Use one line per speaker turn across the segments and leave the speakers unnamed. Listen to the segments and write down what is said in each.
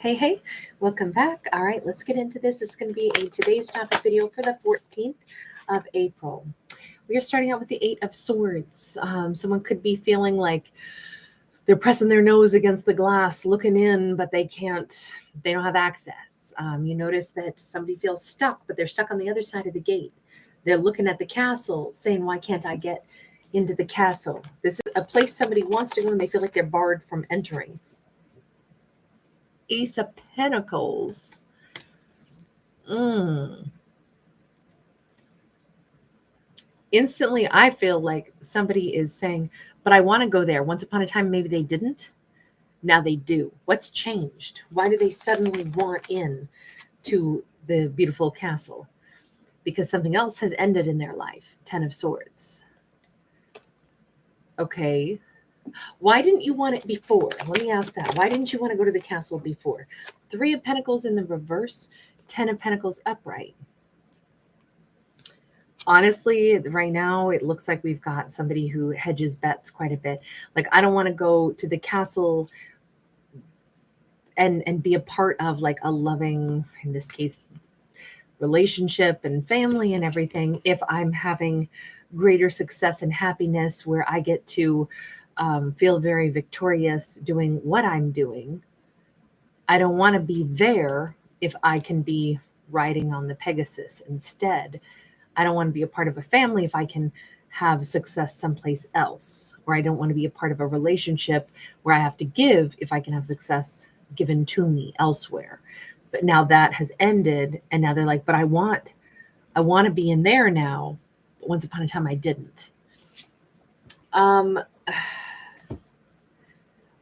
Hey, welcome back. All right, let's get into this. It's going to be a today's topic video for the 14th of April. We are starting out with the Eight of Swords. Someone could be feeling like they're pressing their nose against the glass, looking in, but they don't have access. You notice that somebody feels stuck, but they're stuck on the other side of the gate. They're looking at the castle saying, why can't I get into the castle? This is a place somebody wants to go and they feel like they're barred from entering. Ace of Pentacles. Instantly, I feel like somebody is saying, but I want to go there. Once upon a time, maybe they didn't. Now they do. What's changed? Why do they suddenly want in to the beautiful castle? Because something else has ended in their life. 10 of Swords. Okay. Why didn't you want it before? Let me ask that. Why didn't you want to go to the castle before? 3 of Pentacles in the reverse, 10 of Pentacles upright. Honestly, right now, it looks like we've got somebody who hedges bets quite a bit. Like, I don't want to go to the castle and be a part of like a loving, in this case, relationship and family and everything if I'm having greater success and happiness where I get to feel very victorious doing what I'm doing. I don't want to be there if I can be riding on the Pegasus instead. I don't want to be a part of a family if I can have success someplace else. Or I don't want to be a part of a relationship where I have to give if I can have success given to me elsewhere. But now that has ended, and now they're like, but I want to be in there now. But once upon a time, I didn't.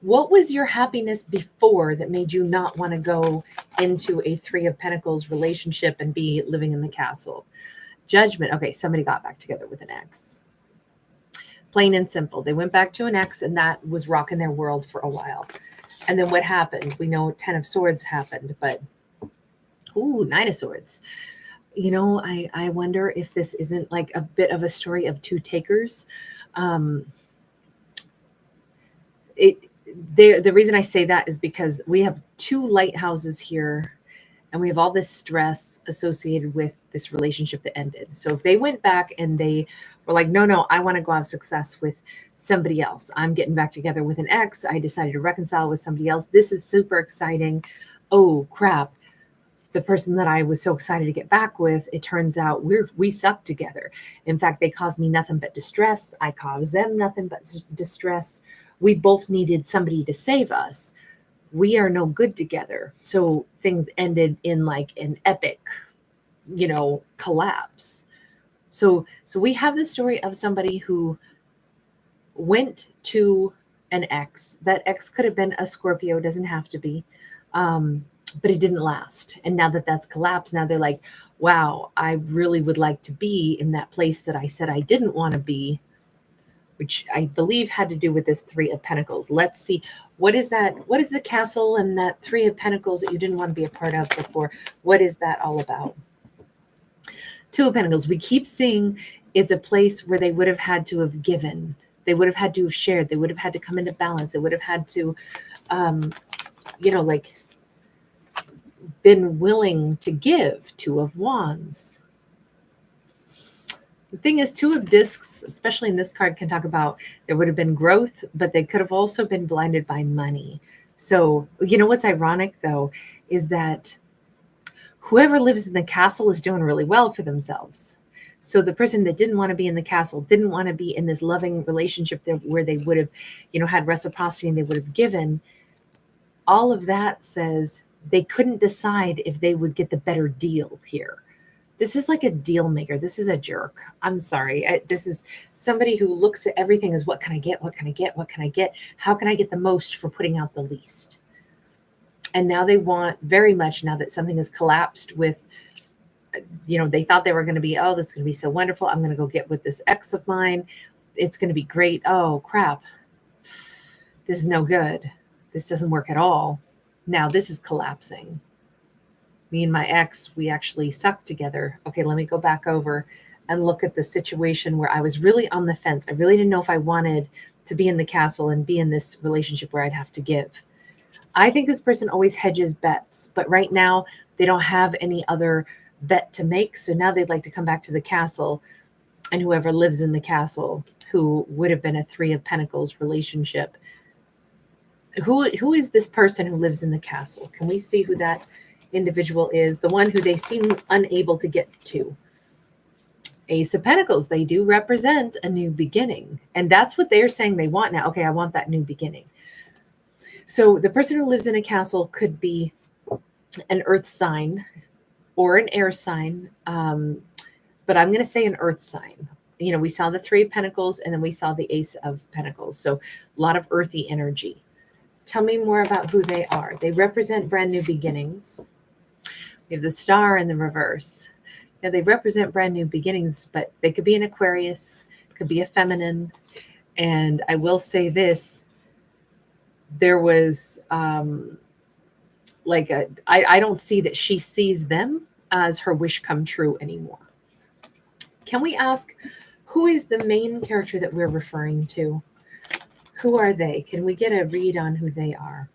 What was your happiness before that made you not want to go into a 3 of Pentacles relationship and be living in the castle? Judgment. Okay, somebody got back together with an ex. Plain and simple. They went back to an ex, and that was rocking their world for a while. And then what happened? We know 10 of Swords happened, but 9 of Swords. You know, I wonder if this isn't like a bit of a story of two takers. The reason I say that is because we have 2 lighthouses here, and we have all this stress associated with this relationship that ended. So if they went back and they were like, no, I want to go have success with somebody else. I'm getting back together with an ex. I decided to reconcile with somebody else. This is super exciting. Oh, crap. The person that I was so excited to get back with, it turns out we suck together. In fact, they caused me nothing but distress. I caused them nothing but distress. We both needed somebody to save us. We are no good together. So things ended in like an epic, collapse. So we have the story of somebody who went to an ex. That ex could have been a Scorpio, doesn't have to be. But it didn't last. And now that that's collapsed, now they're like, wow, I really would like to be in that place that I said I didn't want to be, which I believe had to do with this 3 of Pentacles. Let's see. What is that? What is the castle and that 3 of Pentacles that you didn't want to be a part of before? What is that all about? 2 of Pentacles. We keep seeing it's a place where they would have had to have given. They would have had to have shared. They would have had to come into balance. They would have had to, been willing to give. 2 of Wands. The thing is, 2 of Discs, especially in this card, can talk about there would have been growth, but they could have also been blinded by money. So, what's ironic, though, is that whoever lives in the castle is doing really well for themselves. So the person that didn't want to be in the castle, didn't want to be in this loving relationship where they would have, had reciprocity and they would have given, all of that says they couldn't decide if they would get the better deal here. This is like a deal maker. This is a jerk. I'm sorry. This is somebody who looks at everything as what can I get? What can I get? What can I get? How can I get the most for putting out the least? And now they want very much, now that something has collapsed with, they thought they were going to be, oh, this is going to be so wonderful. I'm going to go get with this ex of mine. It's going to be great. Oh, crap. This is no good. This doesn't work at all. Now this is collapsing. Me and my ex, we actually sucked together. Okay, let me go back over and look at the situation where I was really on the fence. I really didn't know if I wanted to be in the castle and be in this relationship where I'd have to give. I think this person always hedges bets, but right now they don't have any other bet to make. So now they'd like to come back to the castle, and whoever lives in the castle, who would have been a Three of Pentacles relationship. Who is this person who lives in the castle? Can we see who that individual is? The one who they seem unable to get to. Ace of Pentacles, they do represent a new beginning. And that's what they're saying they want now. Okay, I want that new beginning. So the person who lives in a castle could be an earth sign or an air sign. But I'm going to say an earth sign. You know, we saw the Three of Pentacles and then we saw the Ace of Pentacles. So a lot of earthy energy. Tell me more about who they are. They represent brand new beginnings. We have the Star in the reverse. Now, they represent brand new beginnings, but they could be an Aquarius, could be a feminine. And I will say this, there was I don't see that she sees them as her wish come true anymore. Can we ask, who is the main character that we're referring to? Who are they? Can we get a read on who they are?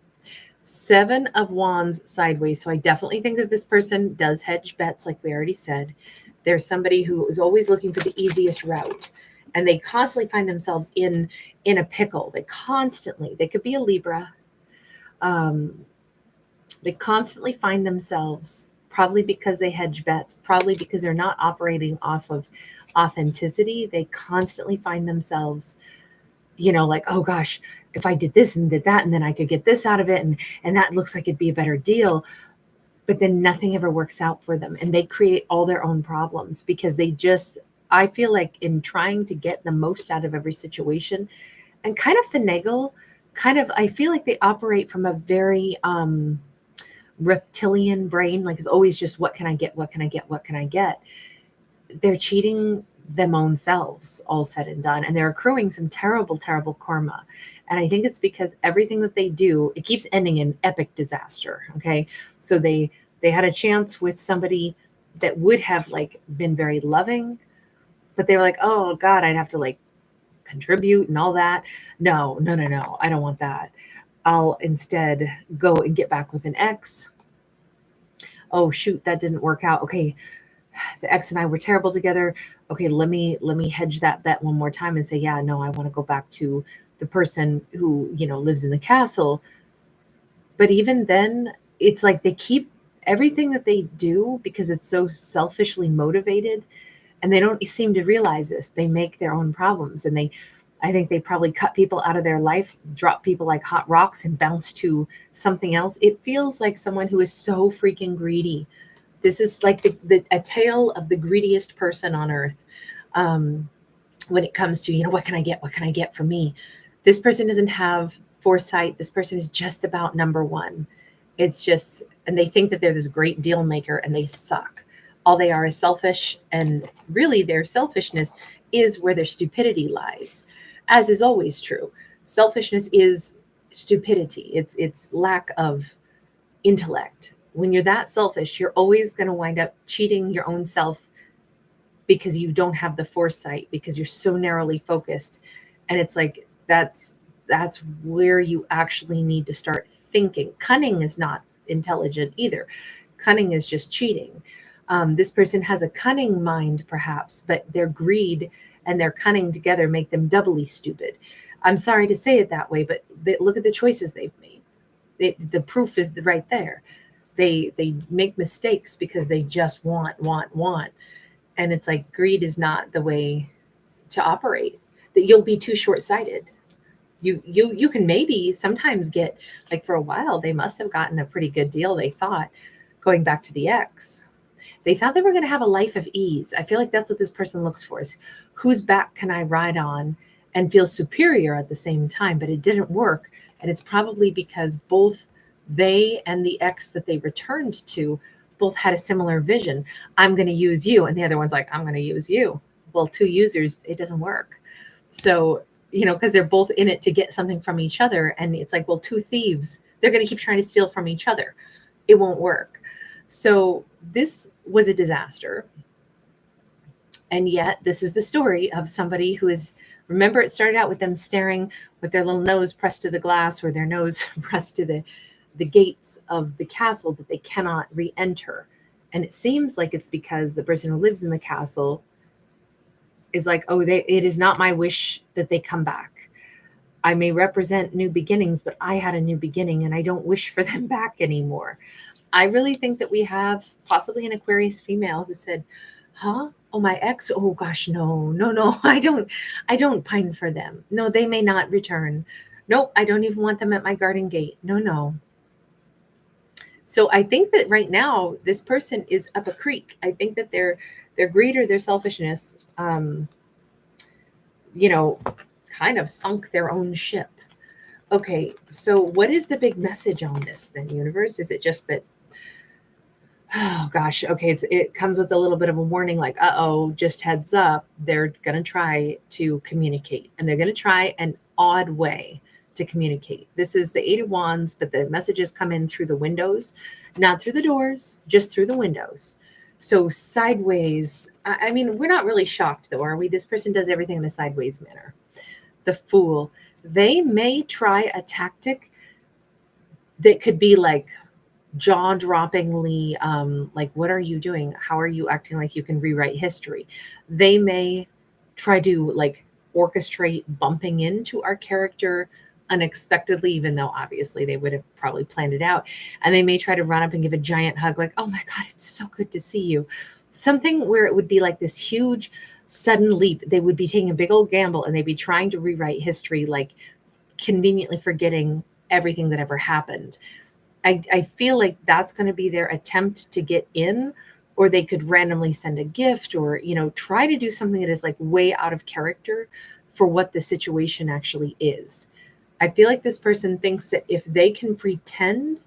Seven of Wands sideways. So I definitely think that this person does hedge bets, like we already said. There's somebody who is always looking for the easiest route, and they constantly find themselves in a pickle. They could be a Libra. They constantly find themselves, probably because they hedge bets, probably because they're not operating off of authenticity. They constantly find themselves, you know, like, oh gosh, if I did this and did that, and then I could get this out of it, and that looks like it'd be a better deal. But then nothing ever works out for them, and they create all their own problems because they just, I feel like in trying to get the most out of every situation and kind of finagle, I feel like they operate from a very reptilian brain, like it's always just, what can I get? What can I get? What can I get? They're cheating them own selves, all said and done, and they're accruing some terrible, terrible karma. And I think it's because everything that they do, it keeps ending in epic disaster. Okay, so they had a chance with somebody that would have like been very loving, but they were like, oh God, I'd have to like contribute and all that. No, I don't want that. I'll instead go and get back with an ex. Oh shoot, that didn't work out. Okay, the ex and I were terrible together. Okay, let me hedge that bet one more time and say, yeah, no, I want to go back to the person who, you know, lives in the castle. But even then, it's like they keep everything that they do because it's so selfishly motivated, and they don't seem to realize this. They make their own problems, and I think they probably cut people out of their life, drop people like hot rocks, and bounce to something else. It feels like someone who is so freaking greedy. This is like a tale of the greediest person on earth. When it comes to, you know, what can I get? What can I get from me? This person doesn't have foresight. This person is just about number one. It's just, and they think that they're this great deal maker, and they suck. All they are is selfish, and really their selfishness is where their stupidity lies, as is always true. Selfishness is stupidity. It's lack of intellect. When you're that selfish, you're always going to wind up cheating your own self because you don't have the foresight, because you're so narrowly focused. And it's like that's where you actually need to start thinking. Cunning is not intelligent either. Cunning is just cheating. This person has a cunning mind, perhaps, but their greed and their cunning together make them doubly stupid. I'm sorry to say it that way, but look at the choices they've made. The proof is right there. They make mistakes because they just want. And it's like greed is not the way to operate. That you'll be too short-sighted. You can maybe sometimes get, like, for a while they must have gotten a pretty good deal, they thought, going back to the ex. They thought they were going to have a life of ease. I feel like that's what this person looks for, is whose back can I ride on and feel superior at the same time. But it didn't work. And it's probably because both they and the ex that they returned to both had a similar vision. I'm going to use you. And the other one's like, I'm going to use you. Well, two users, it doesn't work. So, you know, because they're both in it to get something from each other. And it's like, well, two thieves, they're going to keep trying to steal from each other. It won't work. So this was a disaster. And yet this is the story of somebody who is, remember, it started out with them staring with their little nose pressed to the glass, or their nose pressed to the gates of the castle that they cannot re-enter. And it seems like it's because the person who lives in the castle is like, oh, it is not my wish that they come back. I may represent new beginnings, but I had a new beginning and I don't wish for them back anymore. I really think that we have possibly an Aquarius female who said, huh? Oh, my ex? Oh gosh, no. I don't pine for them. No, they may not return. Nope, I don't even want them at my garden gate. No. So I think that right now this person is up a creek. I think that their greed or their selfishness, kind of sunk their own ship. Okay, so what is the big message on this then, universe? Is it just that, oh gosh, okay, it comes with a little bit of a warning, like, uh-oh, just heads up, they're going to try to communicate, and they're going to try an odd way to communicate. This is the Eight of Wands, but the messages come in through the windows, not through the doors, just through the windows. So sideways, I mean, we're not really shocked though, are we? This person does everything in a sideways manner. The Fool, they may try a tactic that could be like jaw-droppingly, like, what are you doing? How are you acting like you can rewrite history? They may try to like orchestrate bumping into our character unexpectedly, even though obviously they would have probably planned it out. And they may try to run up and give a giant hug, like, oh my God, it's so good to see you. Something where it would be like this huge sudden leap. They would be taking a big old gamble and they'd be trying to rewrite history, like conveniently forgetting everything that ever happened. I feel like that's going to be their attempt to get in, or they could randomly send a gift or, try to do something that is like way out of character for what the situation actually is. I feel like this person thinks that if they can pretend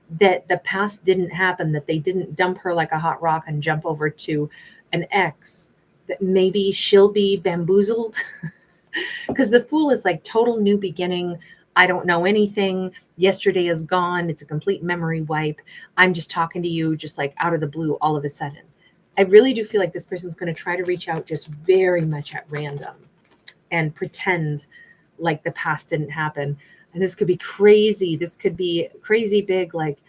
that the past didn't happen, that they didn't dump her like a hot rock and jump over to an ex, that maybe she'll be bamboozled. Because the Fool is like total new beginning. I don't know anything. Yesterday is gone. It's a complete memory wipe. I'm just talking to you just like out of the blue all of a sudden. I really do feel like this person's going to try to reach out just very much at random and pretend like the past didn't happen. And this could be crazy. This could be crazy big, like,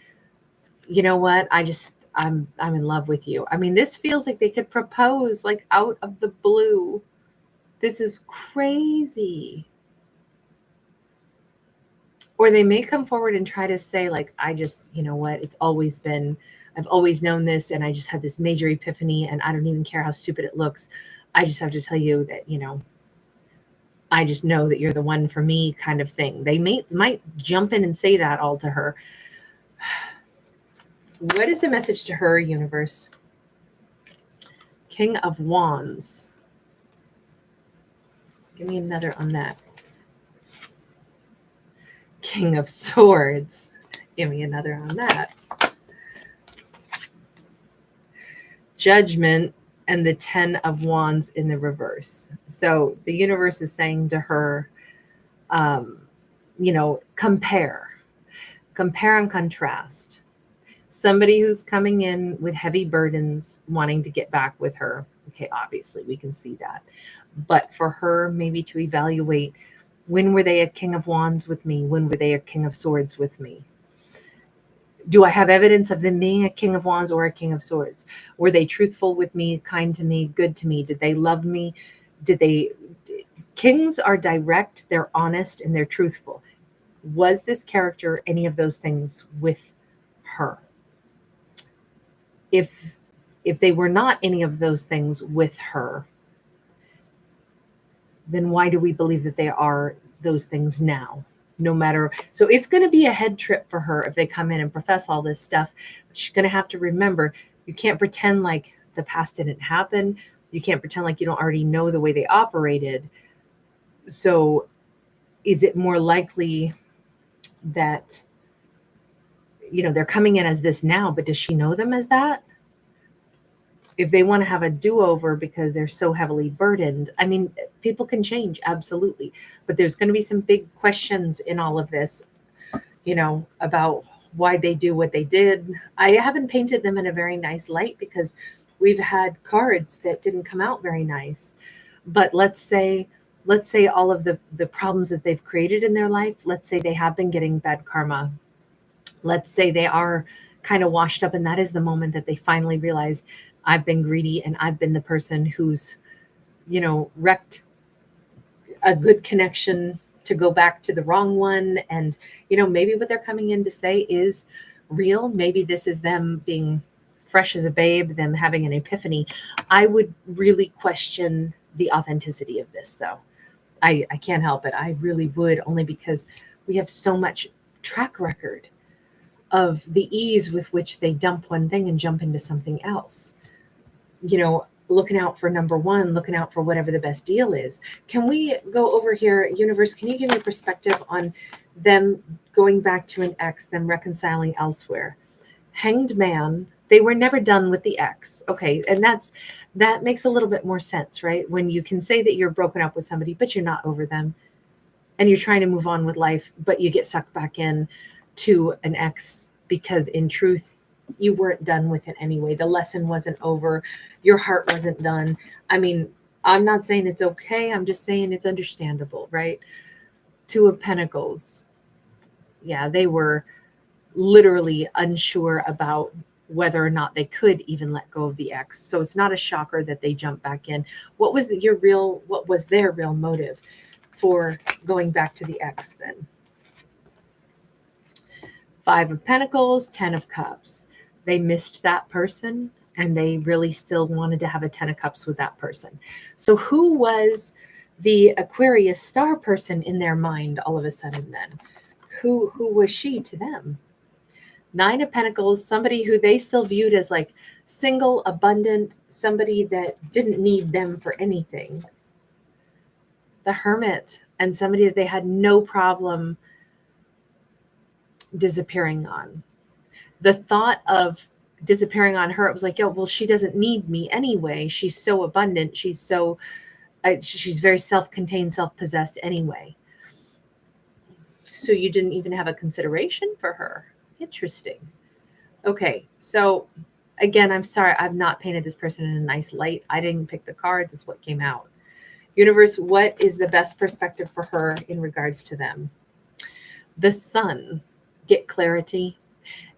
you know what? I'm in love with you. I mean, this feels like they could propose like out of the blue. This is crazy. Or they may come forward and try to say, like, I just, you know what? I've always known this, and I just had this major epiphany, and I don't even care how stupid it looks. I just have to tell you that, I just know that you're the one for me, kind of thing. They might jump in and say that all to her. What is the message to her, universe? King of Wands. Give me another on that. King of Swords. Give me another on that. Judgment and the 10 of Wands in the reverse. So the universe is saying to her, compare and contrast. Somebody who's coming in with heavy burdens, wanting to get back with her. Okay, obviously we can see that. But for her, maybe to evaluate, when were they a King of Wands with me? When were they a King of Swords with me? Do I have evidence of them being a King of Wands or a King of Swords? Were they truthful with me, kind to me, good to me? Did they love me? Kings are direct, they're honest, and they're truthful. Was this character any of those things with her? If they were not any of those things with her, then why do we believe that they are those things now? No matter. So it's going to be a head trip for her if they come in and profess all this stuff. She's going to have to remember, you can't pretend like the past didn't happen. You can't pretend like you don't already know the way they operated. So is it more likely that, they're coming in as this now, but does she know them as that? If they want to have a do-over because they're so heavily burdened, I mean, people can change, absolutely. But there's going to be some big questions in all of this, about why they do what they did. I haven't painted them in a very nice light because we've had cards that didn't come out very nice. But let's say all of the problems that they've created in their life, let's say they have been getting bad karma let's say they are kind of washed up, and that is the moment that they finally realize, I've been greedy and I've been the person who's, wrecked a good connection to go back to the wrong one. And, maybe what they're coming in to say is real. Maybe this is them being fresh as a babe, them having an epiphany. I would really question the authenticity of this, though. I can't help it. I really would, only because we have so much track record of the ease with which they dump one thing and jump into something else. Looking out for number one, looking out for whatever the best deal is. Can we go over here, universe? Can you give me a perspective on them going back to an ex, them reconciling elsewhere? Hanged man, they were never done with the ex. Okay, and that makes a little bit more sense, right? When you can say that you're broken up with somebody, but you're not over them, and you're trying to move on with life, but you get sucked back in to an ex because in truth, you weren't done with it anyway. The lesson wasn't over. Your heart wasn't done. I mean, I'm not saying it's okay. I'm just saying it's understandable, right? Two of Pentacles. Yeah, they were literally unsure about whether or not they could even let go of the ex. So it's not a shocker that they jumped back in. What was their real motive for going back to the ex then? Five of Pentacles, 10 of Cups. They missed that person and they really still wanted to have a 10 of Cups with that person. So who was the Aquarius star person in their mind all of a sudden then? Who was she to them? Nine of Pentacles, somebody who they still viewed as like single, abundant, somebody that didn't need them for anything. The Hermit, and somebody that they had no problem disappearing on. The thought of disappearing on her, it was like, yo, well, she doesn't need me anyway. She's so abundant. She's very self-contained, self-possessed anyway. So you didn't even have a consideration for her. Interesting. Okay, so again, I'm sorry, I've not painted this person in a nice light. I didn't pick the cards. It's what came out. Universe, what is the best perspective for her in regards to them? The Sun. Get clarity.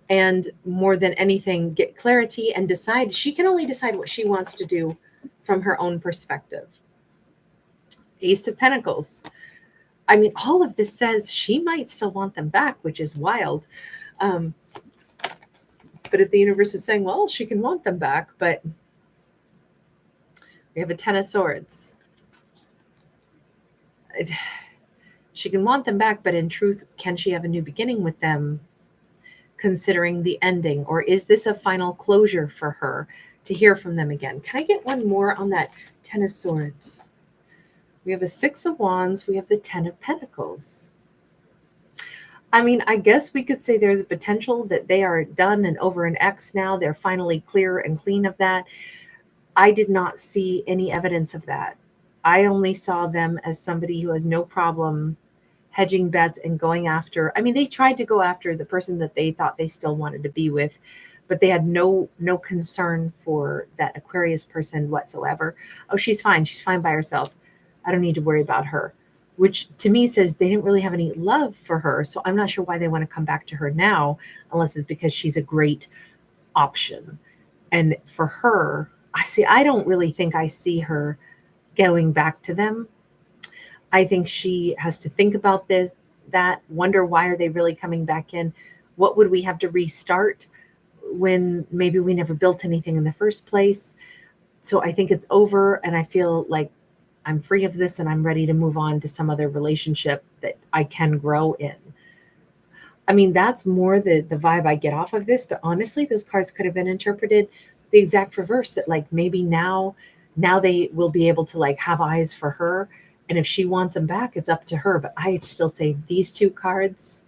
And more than anything, get clarity and decide. She can only decide what she wants to do from her own perspective. Ace of Pentacles. I mean, all of this says she might still want them back, which is wild. But if the universe is saying, well, she can want them back, but we have a 10 of Swords. She can want them back, but in truth, can she have a new beginning with them, considering the ending? Or is this a final closure for her to hear from them again? Can I get one more on that 10 of Swords? We have a 6 of Wands. We have the 10 of Pentacles. I mean, I guess we could say there's a potential that they are done and over an ex now. They're finally clear and clean of that. I did not see any evidence of that. I only saw them as somebody who has no problem hedging bets and going after. I mean, they tried to go after the person that they thought they still wanted to be with, but they had no concern for that Aquarius person whatsoever. Oh, she's fine. She's fine by herself. I don't need to worry about her, which to me says they didn't really have any love for her. So I'm not sure why they want to come back to her now, unless it's because she's a great option. And for her, I don't really think I see her going back to them. I think she has to think about that, wonder why are they really coming back in? What would we have to restart when maybe we never built anything in the first place? So I think it's over, and I feel like I'm free of this and I'm ready to move on to some other relationship that I can grow in. I mean, that's more the vibe I get off of this, but honestly, those cards could have been interpreted the exact reverse, that like maybe now they will be able to like have eyes for her. And if she wants them back, it's up to her. But I still say these two cards,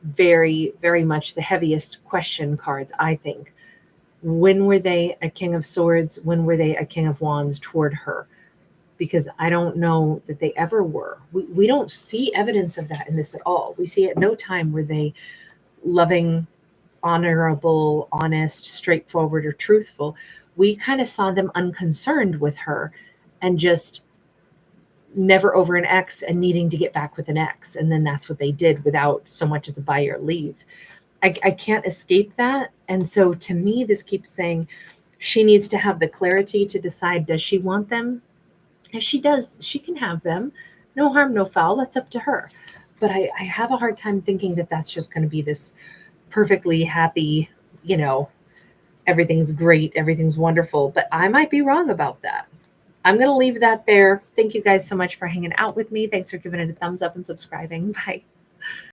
very, very much the heaviest question cards, I think. When were they a King of Swords? When were they a King of Wands toward her? Because I don't know that they ever were. We don't see evidence of that in this at all. We see at no time were they loving, honorable, honest, straightforward, or truthful. We kind of saw them unconcerned with her and just never over an ex and needing to get back with an ex. And then that's what they did without so much as a buy or leave. I can't escape that. And so to me, this keeps saying she needs to have the clarity to decide, does she want them? If she does, she can have them. No harm, no foul. That's up to her. But I have a hard time thinking that that's just going to be this perfectly happy, you know, everything's great, everything's wonderful. But I might be wrong about that. I'm going to leave that there. Thank you guys so much for hanging out with me. Thanks for giving it a thumbs up and subscribing. Bye.